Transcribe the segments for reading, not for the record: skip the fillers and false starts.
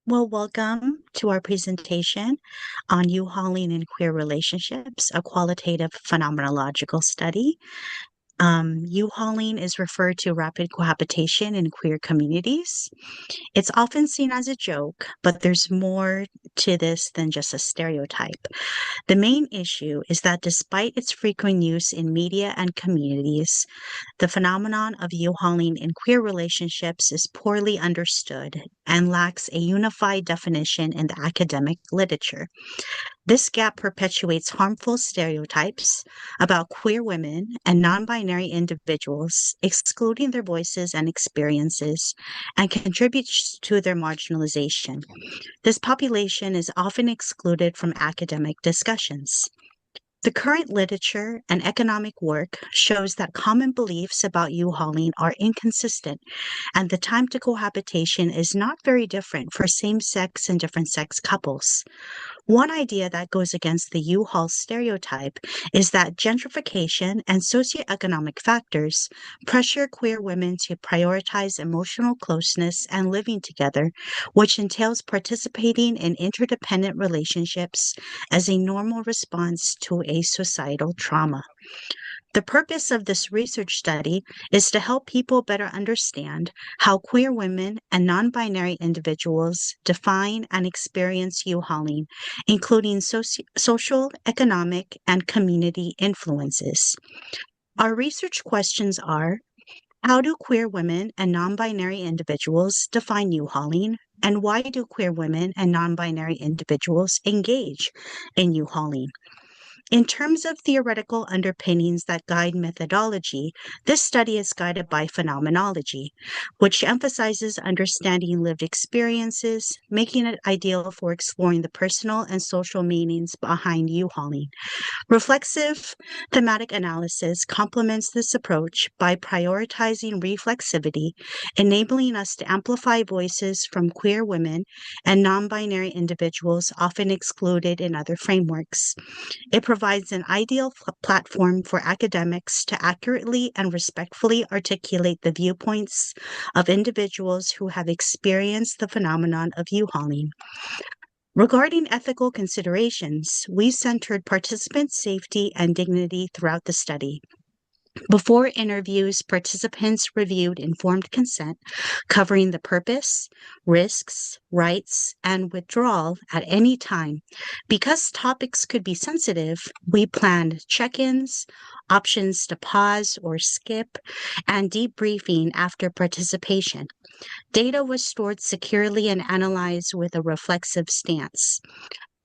Well, welcome to our presentation on U-Hauling in Queer Relationships, a qualitative phenomenological study. U-hauling is referred to rapid cohabitation in queer communities. It's often seen as a joke, but there's more to this than just a stereotype. The main issue is that despite its frequent use in media and communities, the phenomenon of U-hauling in queer relationships is poorly understood and lacks a unified definition in the academic literature. This gap perpetuates harmful stereotypes about queer women and non binary individuals, excluding their voices and experiences, and contributes to their marginalization. This population is often excluded from academic discussions. The current literature and economic work shows that common beliefs about U-hauling are inconsistent, and the time to cohabitation is not very different for same sex and different sex couples. One idea that goes against the U-Haul stereotype is that gentrification and socioeconomic factors pressure queer women to prioritize emotional closeness and living together, which entails participating in interdependent relationships as a normal response to a societal trauma. The purpose of this research study is to help people better understand how queer women and non binary individuals define and experience U-hauling, including social, economic, and community influences. Our research questions are: how do queer women and non binary individuals define U-hauling? And why do queer women and non binary individuals engage in U-hauling? In terms of theoretical underpinnings that guide methodology, this study is guided by phenomenology, which emphasizes understanding lived experiences, making it ideal for exploring the personal and social meanings behind U-hauling. Reflexive thematic analysis complements this approach by prioritizing reflexivity, enabling us to amplify voices from queer women and non binary individuals often excluded in other frameworks. It provides an ideal platform for academics to accurately and respectfully articulate the viewpoints of individuals who have experienced the phenomenon of U-hauling. Regarding ethical considerations, we centered participant safety and dignity throughout the study. Before interviews, participants reviewed informed consent covering the purpose, risks, rights, and withdrawal at any time. Because topics could be sensitive, we planned check-ins, options to pause or skip, and debriefing after participation. Data was stored securely and analyzed with a reflexive stance.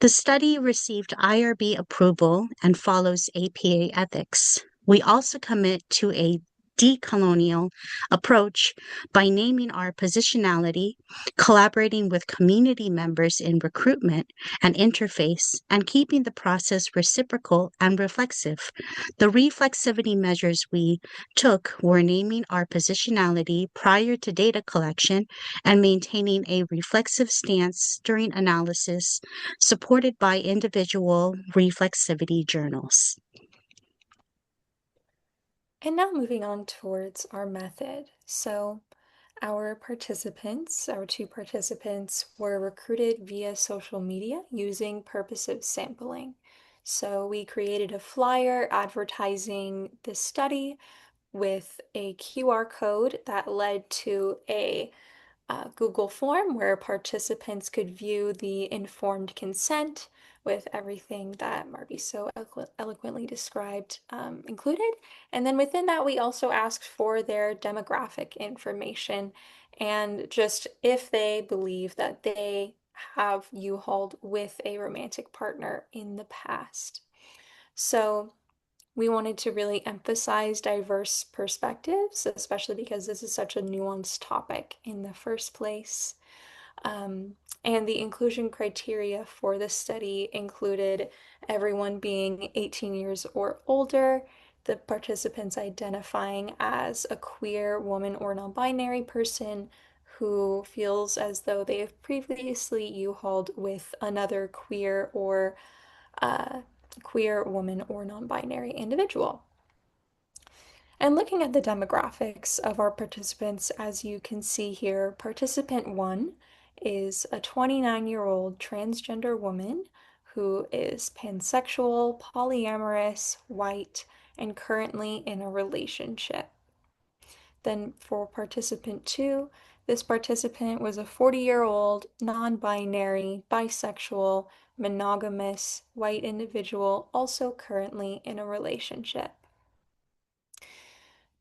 The study received IRB approval and follows APA ethics. We also commit to a decolonial approach by naming our positionality, collaborating with community members in recruitment and interface, and keeping the process reciprocal and reflexive. The reflexivity measures we took were naming our positionality prior to data collection and maintaining a reflexive stance during analysis, supported by individual reflexivity journals. And now moving on towards our method. So our two participants, were recruited via social media using purposive sampling. So we created a flyer advertising this study with a QR code that led to a Google form where participants could view the informed consent with everything that Marby so eloquently described included. And then within that, we also asked for their demographic information and just if they believe that they have U-hauled with a romantic partner in the past. So we wanted to really emphasize diverse perspectives, especially because this is such a nuanced topic in the first place. And the inclusion criteria for this study included everyone being 18 years or older, the participants identifying as a queer woman or non-binary person who feels as though they have previously U-hauled with another uh, queer woman or non-binary individual. And looking at the demographics of our participants, as you can see here, participant one is a 29-year-old transgender woman who is pansexual, polyamorous, white, and currently in a relationship. Then for participant 2, this participant was a 40-year-old, non-binary, bisexual, monogamous, white individual, also currently in a relationship.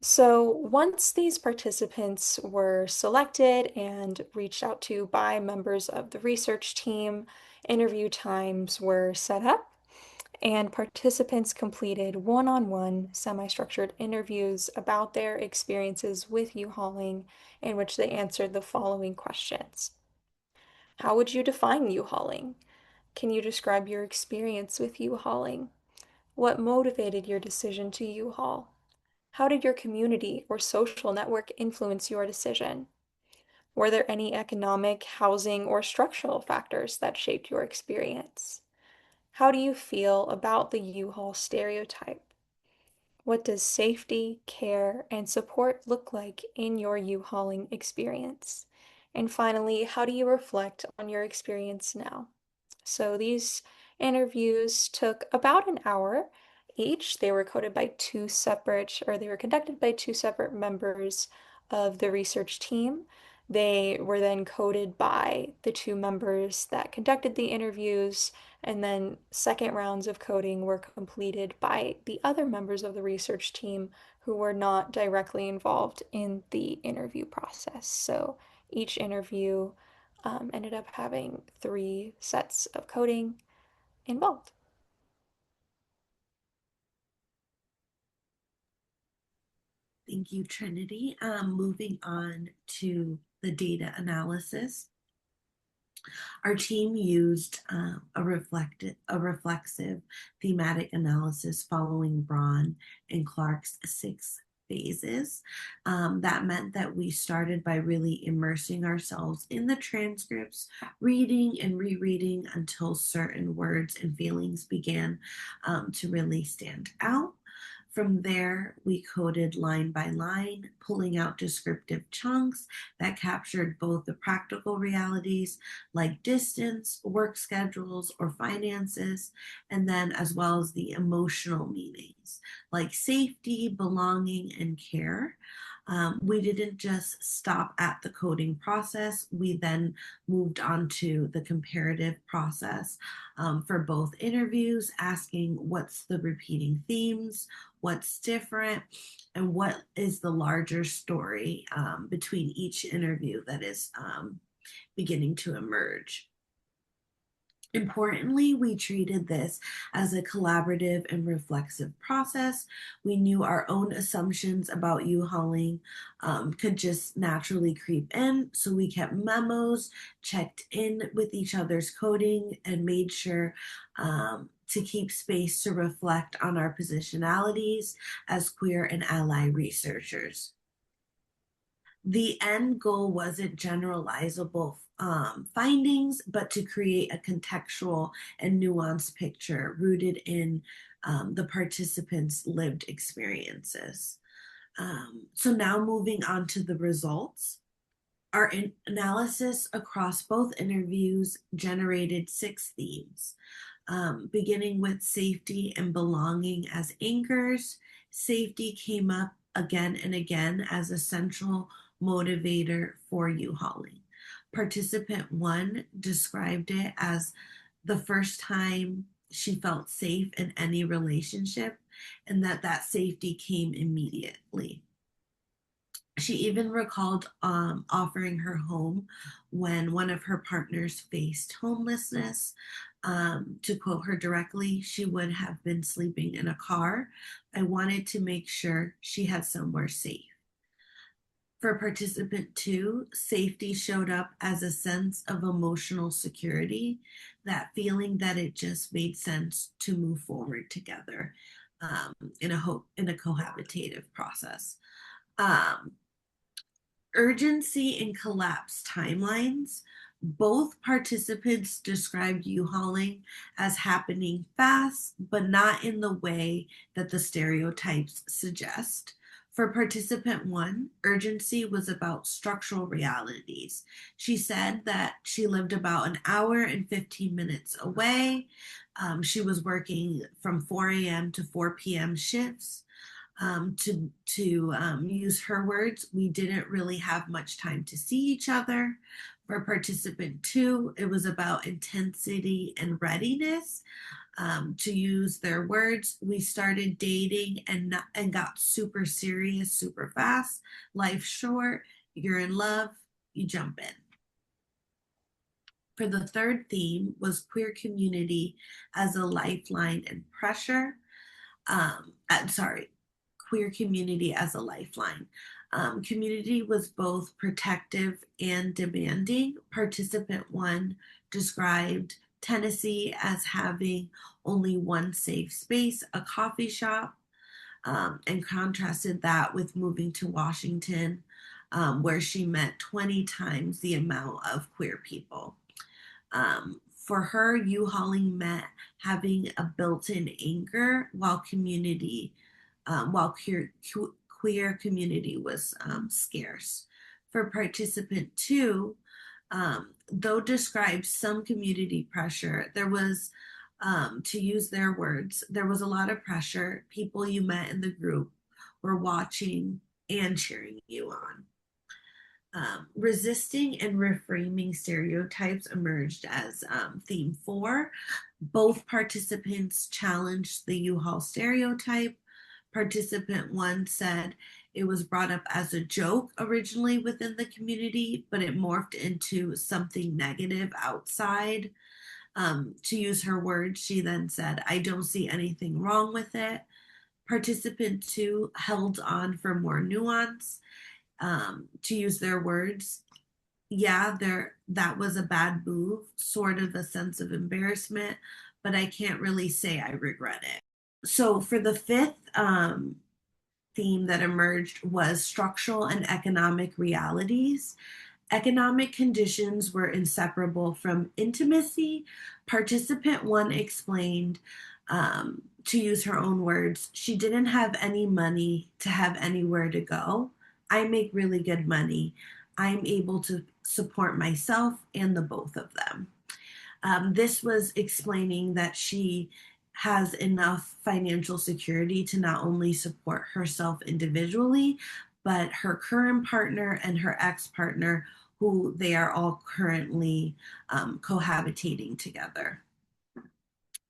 So once these participants were selected and reached out to by members of the research team, interview times were set up, and participants completed one-on-one semi-structured interviews about their experiences with U-hauling, in which they answered the following questions. How would you define U-hauling? Can you describe your experience with U-hauling? What motivated your decision to U-haul? How did your community or social network influence your decision? Were there any economic, housing, or structural factors that shaped your experience? How do you feel about the U-Haul stereotype? What does safety, care, and support look like in your U-hauling experience? And finally, how do you reflect on your experience now? So these interviews took about an hour each. They were they were conducted by two separate members of the research team. They were then coded by the two members that conducted the interviews, and then second rounds of coding were completed by the other members of the research team who were not directly involved in the interview process. So each interview ended up having 3 sets of coding involved. Thank you, Trinity. Moving on to the data analysis. Our team used a reflexive thematic analysis following Braun and Clark's 6 phases. That meant that we started by really immersing ourselves in the transcripts, reading and rereading until certain words and feelings began to really stand out. From there, we coded line by line, pulling out descriptive chunks that captured both the practical realities like distance, work schedules, or finances, and then as well as the emotional meanings like safety, belonging, and care. We didn't just stop at the coding process. We then moved on to the comparative process for both interviews, asking what's the repeating themes, what's different, and what is the larger story between each interview that is beginning to emerge. Importantly, we treated this as a collaborative and reflexive process. We knew our own assumptions about U-hauling could just naturally creep in, so we kept memos, checked in with each other's coding, and made sure to keep space to reflect on our positionalities as queer and ally researchers. The end goal wasn't generalizable findings, but to create a contextual and nuanced picture rooted in the participants' lived experiences. So now moving on to the results. Our analysis across both interviews generated 6 themes, beginning with safety and belonging as anchors. Safety came up again and again as a central motivator for U-hauling. Participant 1 described it as the first time she felt safe in any relationship, and that safety came immediately. She even recalled offering her home when one of her partners faced homelessness. To quote her directly, she would have been sleeping in a car. I wanted to make sure she had somewhere safe. For participant 2, safety showed up as a sense of emotional security, that feeling that it just made sense to move forward together in a cohabitative process. Urgency and collapse timelines. Both participants described U-hauling as happening fast, but not in the way that the stereotypes suggest. For participant one, urgency was about structural realities. She said that she lived about an hour and 15 minutes away. She was working from 4 a.m. to 4 p.m. shifts. To use her words, we didn't really have much time to see each other. For participant two, it was about intensity and readiness. To use their words, we started dating and got super serious super fast. Life's short, you're in love, you jump in. For the third theme was queer community as a lifeline and pressure. Sorry, queer community as a lifeline. Community was both protective and demanding. Participant one described Tennessee as having only one safe space, a coffee shop, and contrasted that with moving to Washington, where she met 20 times the amount of queer people. For her, U-hauling meant having a built-in anger while queer community was scarce. For participant two, though described some community pressure, there was, to use their words, there was a lot of pressure. People you met in the group were watching and cheering you on. Resisting and reframing stereotypes emerged as theme 4. Both participants challenged the U-Haul stereotype. Participant 1 said it was brought up as a joke originally within the community, but it morphed into something negative outside. To use her words, she then said, I don't see anything wrong with it. Participant 2 held on for more nuance. To use their words, yeah, that was a bad move, sort of a sense of embarrassment, but I can't really say I regret it. So for the fifth theme that emerged was structural and economic realities. Economic conditions were inseparable from intimacy. Participant one explained, to use her own words, she didn't have any money to have anywhere to go. I make really good money. I'm able to support myself and the both of them. This was explaining that she has enough financial security to not only support herself individually, but her current partner and her ex-partner, who they are all currently cohabitating together.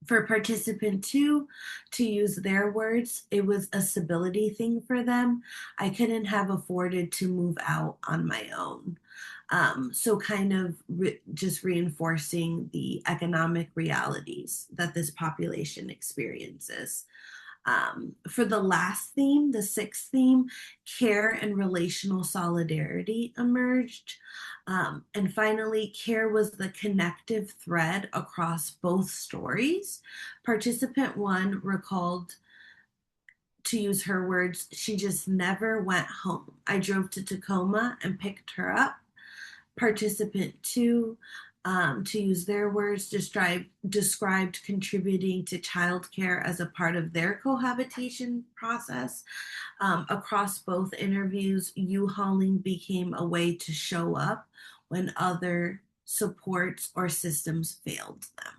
For participant two, to use their words, it was a stability thing for them. I couldn't have afforded to move out on my own. So kind of just reinforcing the economic realities that this population experiences. For the last theme, the sixth theme, care and relational solidarity emerged. And finally, care was the connective thread across both stories. Participant one recalled, to use her words, she just never went home. I drove to Tacoma and picked her up. Participant two, to use their words, described contributing to childcare as a part of their cohabitation process. Across both interviews, U-hauling became a way to show up when other supports or systems failed them.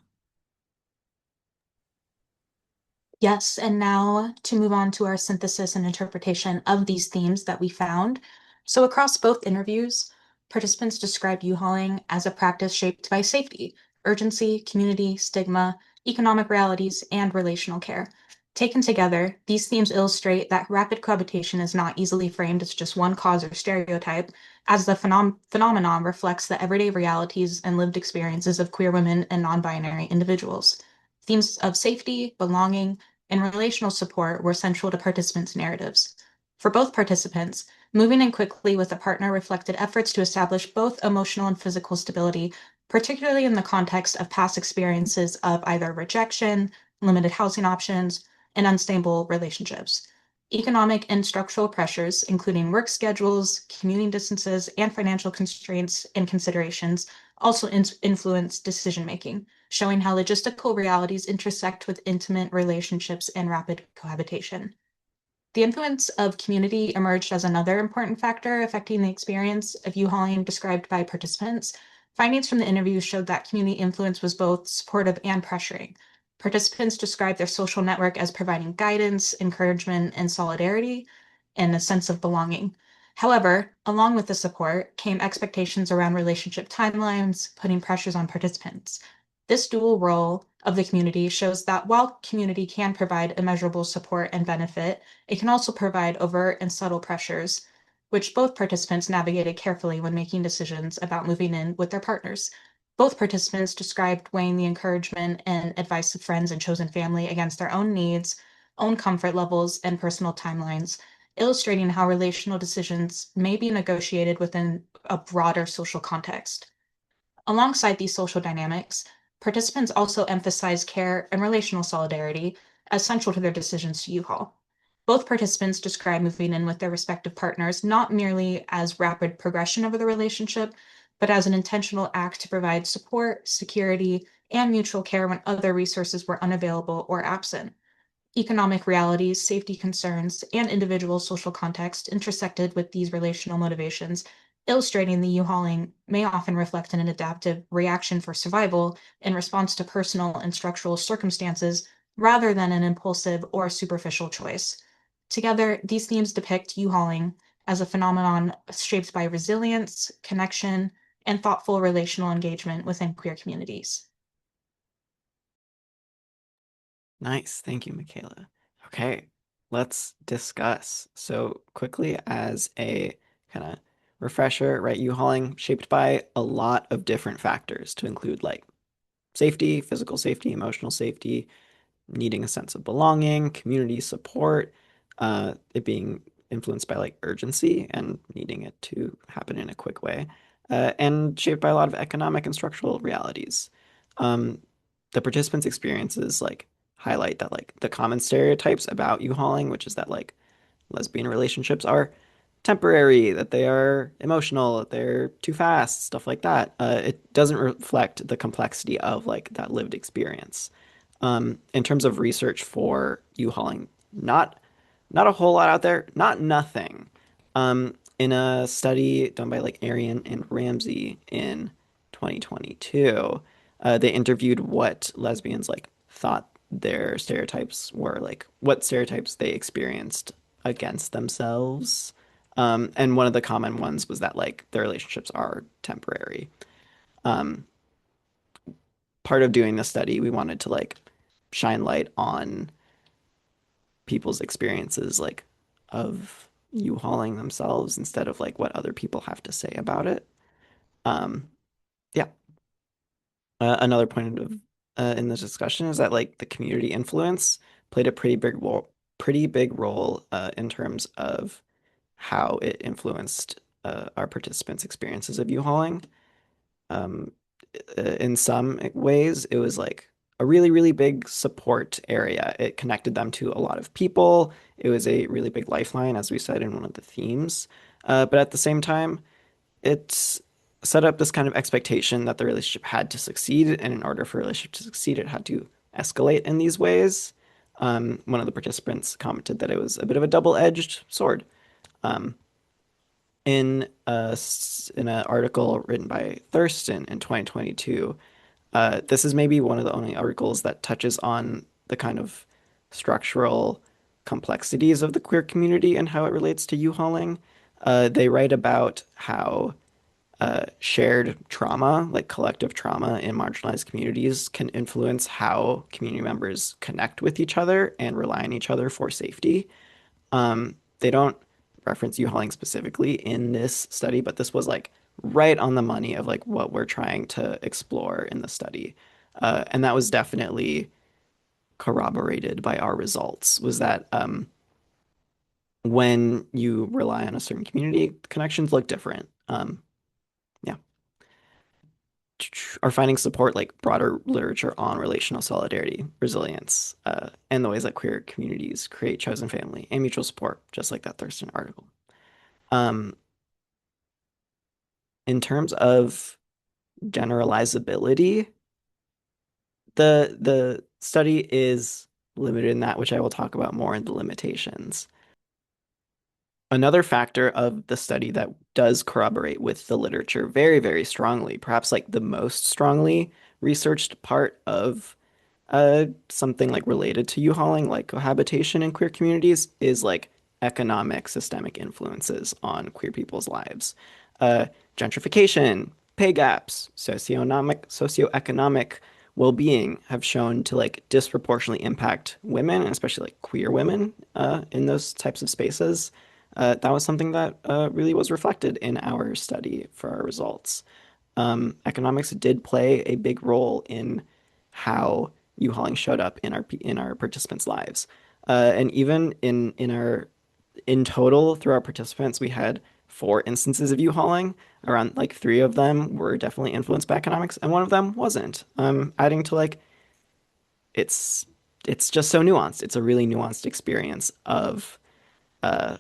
Yes, and now to move on to our synthesis and interpretation of these themes that we found. So across both interviews, participants described U-hauling as a practice shaped by safety, urgency, community, stigma, economic realities, and relational care. Taken together, these themes illustrate that rapid cohabitation is not easily framed as just one cause or stereotype, as the phenomenon reflects the everyday realities and lived experiences of queer women and non-binary individuals. Themes of safety, belonging, and relational support were central to participants' narratives. For both participants, moving in quickly with a partner reflected efforts to establish both emotional and physical stability, particularly in the context of past experiences of either rejection, limited housing options, and unstable relationships. Economic and structural pressures, including work schedules, commuting distances, and financial constraints and considerations, also influence decision-making, showing how logistical realities intersect with intimate relationships and rapid cohabitation. The influence of community emerged as another important factor affecting the experience of U-hauling described by participants. Findings from the interview showed that community influence was both supportive and pressuring. Participants described their social network as providing guidance, encouragement, and solidarity, and a sense of belonging. However, along with the support came expectations around relationship timelines, putting pressures on participants. This dual role of the community shows that while community can provide immeasurable support and benefit, it can also provide overt and subtle pressures, which both participants navigated carefully when making decisions about moving in with their partners. Both participants described weighing the encouragement and advice of friends and chosen family against their own needs, own comfort levels, and personal timelines, illustrating how relational decisions may be negotiated within a broader social context. Alongside these social dynamics, participants also emphasize care and relational solidarity as central to their decisions to U-Haul. Both participants describe moving in with their respective partners not merely as rapid progression of the relationship, but as an intentional act to provide support, security, and mutual care when other resources were unavailable or absent. Economic realities, safety concerns, and individual social context intersected with these relational motivations, illustrating the U-hauling may often reflect an adaptive reaction for survival in response to personal and structural circumstances rather than an impulsive or superficial choice. Together, these themes depict U-hauling as a phenomenon shaped by resilience, connection, and thoughtful relational engagement within queer communities. Nice. Thank you, Michaela. Okay, let's discuss. So quickly as a kind of refresher, right? U-hauling shaped by a lot of different factors to include like safety, physical safety, emotional safety, needing a sense of belonging, community support, it being influenced by like urgency and needing it to happen in a quick way, and shaped by a lot of economic and structural realities. The participants' experiences like highlight that like the common stereotypes about U-hauling, which is that like lesbian relationships are temporary, that they are emotional, that they're too fast, stuff like that. It doesn't reflect the complexity of like that lived experience. In terms of research for U-hauling, not a whole lot out there, not nothing. In a study done by like Arian and Ramsey in 2022, they interviewed what lesbians like thought their stereotypes were, like what stereotypes they experienced against themselves. And one of the common ones was that like their relationships are temporary. Um, Part of doing the study, we wanted to like shine light on people's experiences like of U-hauling themselves instead of like what other people have to say about it. Um, yeah. Another point of in this discussion is that like the community influence played a pretty big role in terms of how it influenced our participants' experiences of U-hauling. Um, in some ways, it was like a really, really big support area. It connected them to a lot of people. It was a really big lifeline, as we said in one of the themes. But at the same time, it set up this kind of expectation that the relationship had to succeed. And in order for a relationship to succeed, it had to escalate in these ways. One of the participants commented that it was a bit of a double-edged sword. Um, in an article written by Thurston in 2022. This is maybe one of the only articles that touches on the kind of structural complexities of the queer community and how it relates to U-hauling. They write about how shared trauma, like collective trauma in marginalized communities, can influence how community members connect with each other and rely on each other for safety. They don't reference U-hauling specifically in this study, but this was like right on the money of like what we're trying to explore in the study. And that was definitely corroborated by our results, was that when you rely on a certain community, connections look different. Yeah. Our findings support like broader literature on relational solidarity, resilience, and the ways that queer communities create chosen family and mutual support, just like that Thurston article. Um, in terms of generalizability, the study is limited in that, which I will talk about more in the limitations. Another factor of the study that does corroborate with the literature very, very strongly, perhaps like the most strongly researched part of something like related to U-hauling, like cohabitation in queer communities, is like economic systemic influences on queer people's lives. Uh, Gentrification, pay gaps, socioeconomic well-being have shown to like disproportionately impact women, and especially like queer women, in those types of spaces. That was something that really was reflected in our study for our results. Economics did play a big role in how U-hauling showed up in our participants' lives. And even in total through our participants, we had 4 instances of U-hauling. Around like 3 of them were definitely influenced by economics, and one of them wasn't. Adding to like it's it's just so nuanced. It's a really nuanced experience of uh,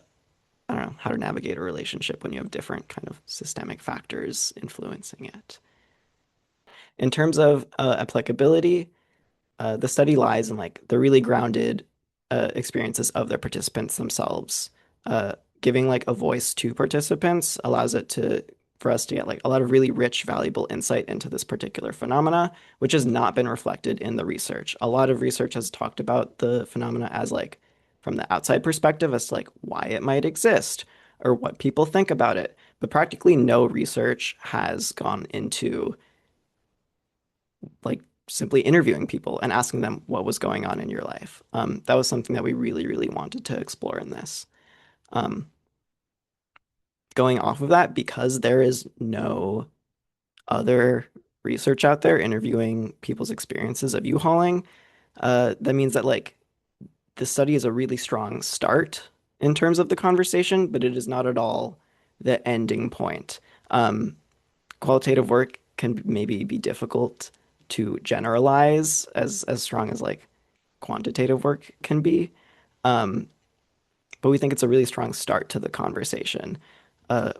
I don't know how to navigate a relationship when you have different kind of systemic factors influencing it. In terms of applicability, the study lies in like the really grounded experiences of the participants themselves. Uh, Giving like a voice to participants allows it to for us to get like a lot of really rich, valuable insight into this particular phenomena, which has not been reflected in the research. A lot of research has talked about the phenomena as like from the outside perspective as to like why it might exist or what people think about it, but practically no research has gone into like simply interviewing people and asking them what was going on in your life. That was something that we really, really wanted to explore in this. Um, Going off of that, because there is no other research out there interviewing people's experiences of U-hauling, that means that like the study is a really strong start in terms of the conversation, but it is not at all the ending point. Qualitative work can maybe be difficult to generalize as strong as like quantitative work can be. Um, but we think it's a really strong start to the conversation uh,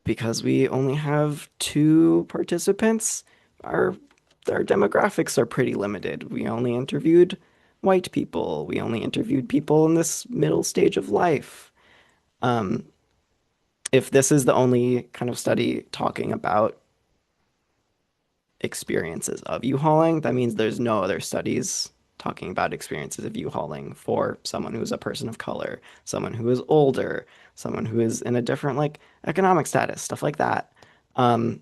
because we only have 2 participants. Our demographics are pretty limited. We only interviewed white people. We only interviewed people in this middle stage of life. Um, if this is the only kind of study talking about experiences of U-hauling, that means there's no other studies talking about experiences of U-hauling for someone who's a person of color, someone who is older, someone who is in a different like economic status, stuff like that. Um,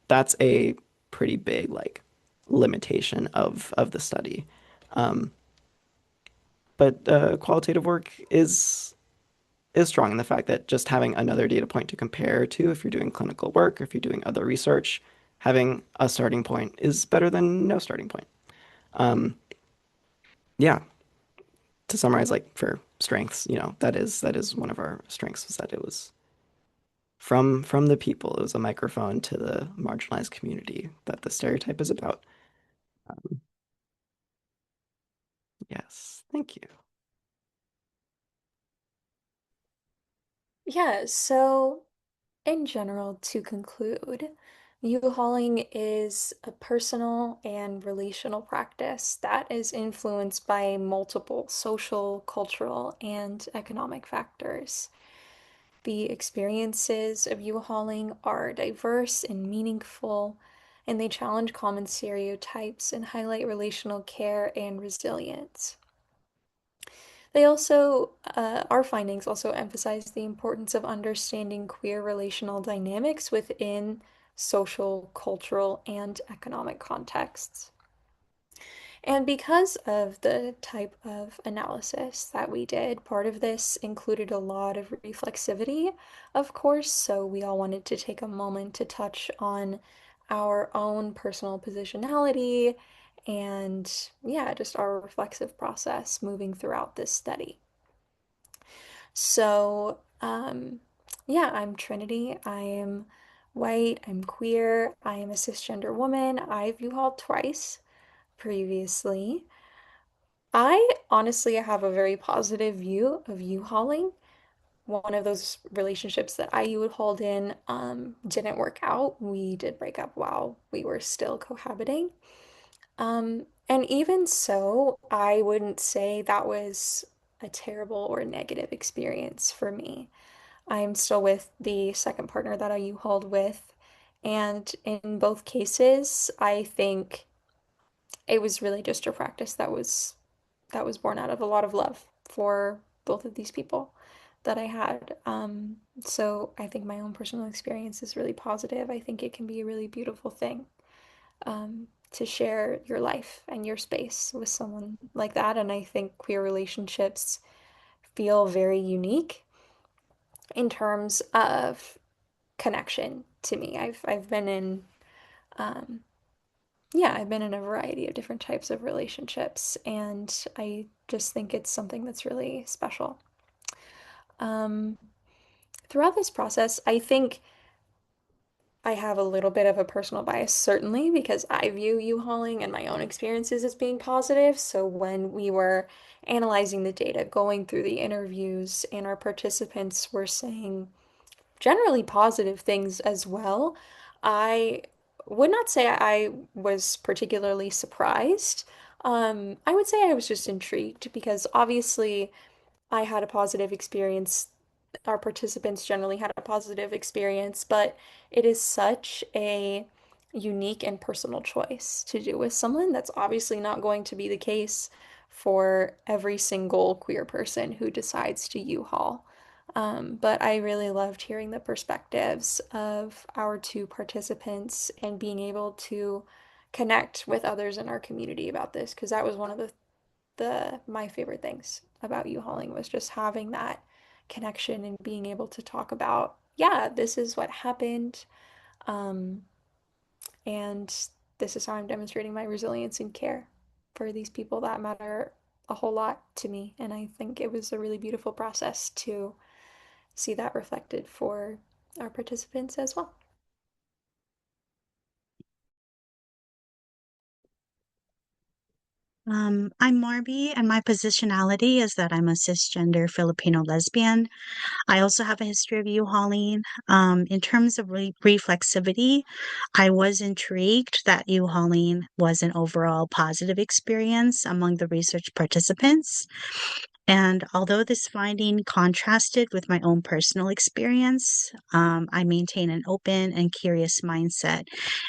that's a pretty big like limitation of the study. Um, but qualitative work is strong in the fact that just having another data point to compare to if you're doing clinical work or if you're doing other research, having a starting point is better than no starting point. Um, yeah, to summarize, like for strengths, that is one of our strengths was that it was from the people. It was a microphone to the marginalized community that the stereotype is about. Um, yes, thank you. Yeah, so in general, to conclude, U-hauling is a personal and relational practice that is influenced by multiple social, cultural, and economic factors. The experiences of U-hauling are diverse and meaningful, and they challenge common stereotypes and highlight relational care and resilience. Our findings also emphasize the importance of understanding queer relational dynamics within social, cultural, and economic contexts. And because of the type of analysis that we did, part of this included a lot of reflexivity, of course, so we all wanted to take a moment to touch on our own personal positionality and, yeah, just our reflexive process moving throughout this study. So, yeah, I'm Trinity. I am white, I'm queer, I am a cisgender woman. I've U-hauled twice previously. I honestly have a very positive view of U-hauling. One of those relationships that I U-hauled in didn't work out. We did break up while we were still cohabiting. And even so, I wouldn't say that was a terrible or negative experience for me. I'm still with the second partner that I U-hauled with, and in both cases, I think it was really just a practice that was born out of a lot of love for both of these people that I had. So I think my own personal experience is really positive. I think it can be a really beautiful thing to share your life and your space with someone like that. And I think queer relationships feel very unique in terms of connection to me. I've been in um, yeah, I've been in a variety of different types of relationships, and I just think it's something that's really special. Um, Throughout this process, I think I have a little bit of a personal bias, certainly, because I view U-hauling and my own experiences as being positive. So when we were analyzing the data, going through the interviews, and our participants were saying generally positive things as well, I would not say I was particularly surprised. I would say I was just intrigued because obviously I had a positive experience. Our participants generally had a positive experience, but it is such a unique and personal choice to do with someone. That's obviously not going to be the case for every single queer person who decides to U-haul. But I really loved hearing the perspectives of our two participants and being able to connect with others in our community about this because that was one of the my favorite things about U-hauling was just having that connection and being able to talk about, yeah, this is what happened, um, and this is how I'm demonstrating my resilience and care for these people that matter a whole lot to me. And I think it was a really beautiful process to see that reflected for our participants as well. I'm Marby, and my positionality is that I'm a cisgender Filipino lesbian. I also have a history of U-hauling. In terms of reflexivity, I was intrigued that U-hauling was an overall positive experience among the research participants. And although this finding contrasted with my own personal experience, I maintain an open and curious mindset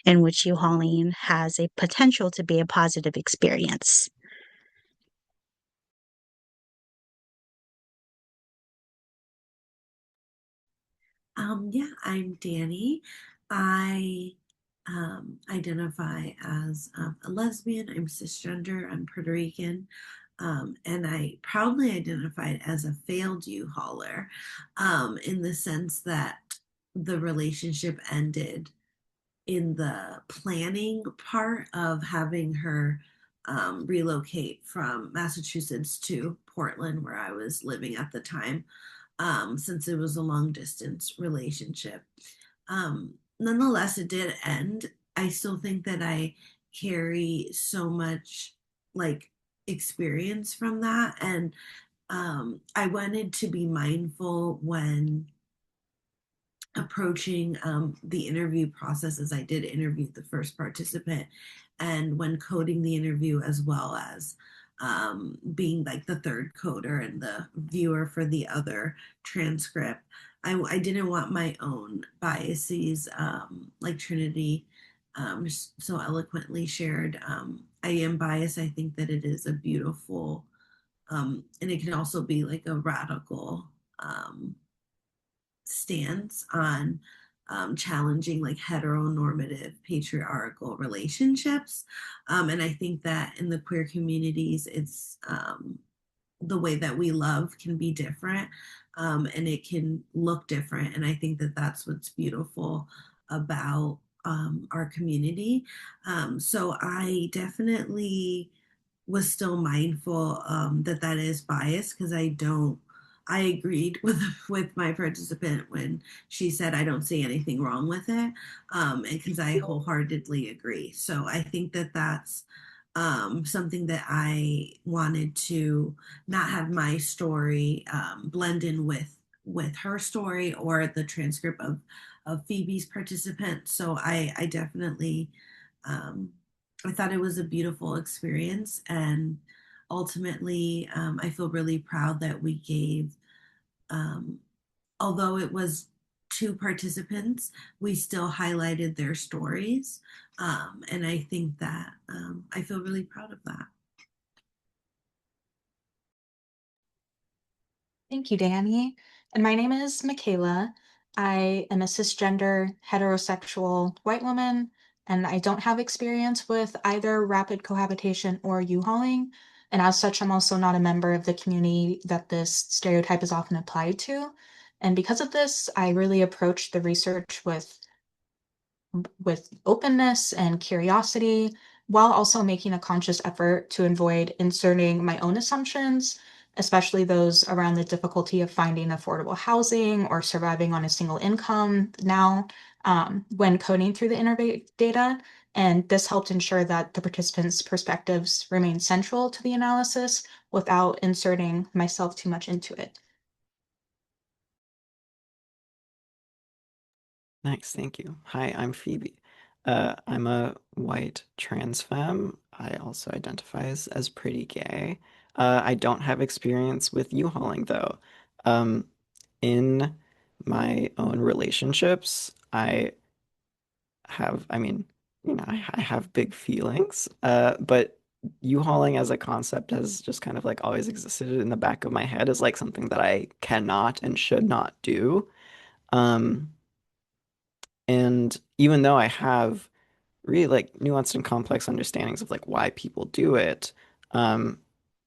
in which U-hauling has a potential to be a positive experience. Yeah, I'm Danny. I identify as a lesbian. I'm cisgender. I'm Puerto Rican. And I proudly identified as a failed U-hauler in the sense that the relationship ended in the planning part of having her relocate from Massachusetts to Portland, where I was living at the time, since it was a long distance relationship. Nonetheless, it did end. I still think that I carry so much like experience from that. And I wanted to be mindful when approaching the interview process, as I did interview the first participant, and when coding the interview, as well as being like the third coder and the viewer for the other transcript. I didn't want my own biases, like Trinity so eloquently shared. I am biased. I think that it is a beautiful, and it can also be like a radical stance on challenging like heteronormative patriarchal relationships. And I think that in the queer communities, it's the way that we love can be different, and it can look different. And I think that that's what's beautiful about our community. So I definitely was still mindful that that is biased because I agreed with my participant when she said I don't see anything wrong with it, and because I wholeheartedly agree. So I think that that's something that I wanted to not have my story blend in with her story or the transcript of Phoebe's participant. So I definitely um, I thought it was a beautiful experience, and ultimately, I feel really proud that we gave, um, although it was two participants, we still highlighted their stories. And I think that I feel really proud of that. Thank you, Danny. And my name is Michaela. I am a cisgender, heterosexual white woman, and I don't have experience with either rapid cohabitation or U-hauling. And as such, I'm also not a member of the community that this stereotype is often applied to. And because of this, I really approach the research with openness and curiosity, while also making a conscious effort to avoid inserting my own assumptions, especially those around the difficulty of finding affordable housing or surviving on a single income now, when coding through the interview data. And this helped ensure that the participants' perspectives remain central to the analysis without inserting myself too much into it. Nice, thank you. Hi, I'm Phoebe. I'm a white trans femme. I also identify as pretty gay. I don't have experience with U-hauling though. Um, in my own relationships, I mean, I have big feelings, but U-hauling as a concept has just kind of like always existed in the back of my head as like something that I cannot and should not do. Um, and even though I have really like nuanced and complex understandings of like why people do it, um,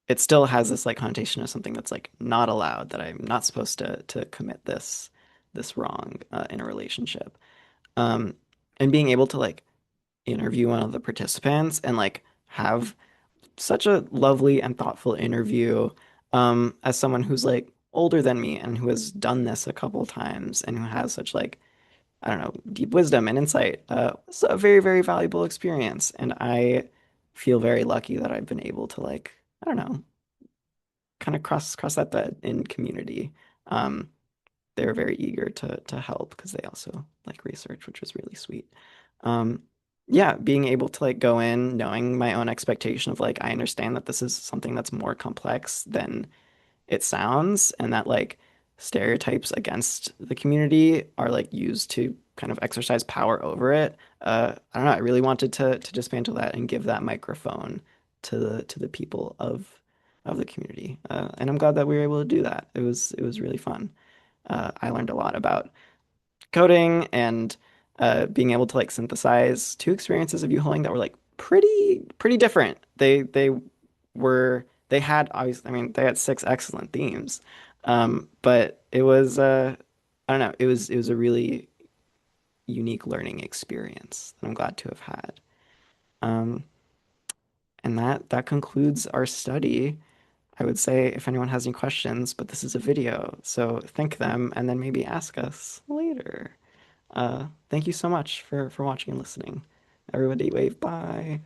it still has this like connotation of something that's like not allowed, that I'm not supposed to commit this wrong in a relationship. Um, and being able to like interview one of the participants and like have such a lovely and thoughtful interview as someone who's like older than me and who has done this a couple times and who has such like I don't know, deep wisdom and insight. It's a very, very valuable experience. And I feel very lucky that I've been able to like, I don't know, kind of cross that in community. Um, they were very eager to help because they also like research, which was really sweet. Um, yeah, being able to like go in knowing my own expectation of like, I understand that this is something that's more complex than it sounds, and that like stereotypes against the community are like used to kind of exercise power over it. I don't know. I really wanted to dismantle that and give that microphone to the people of the community, and I'm glad that we were able to do that. It was really fun. I learned a lot about coding and being able to like synthesize two experiences of U-hauling that were like pretty different. They had obviously, I mean, they had six excellent themes, but it was I don't know, it was a really unique learning experience that I'm glad to have had. Um, and that concludes our study. I would say if anyone has any questions, but this is a video, so think them and then maybe ask us later. Thank you so much for watching and listening. Everybody wave bye.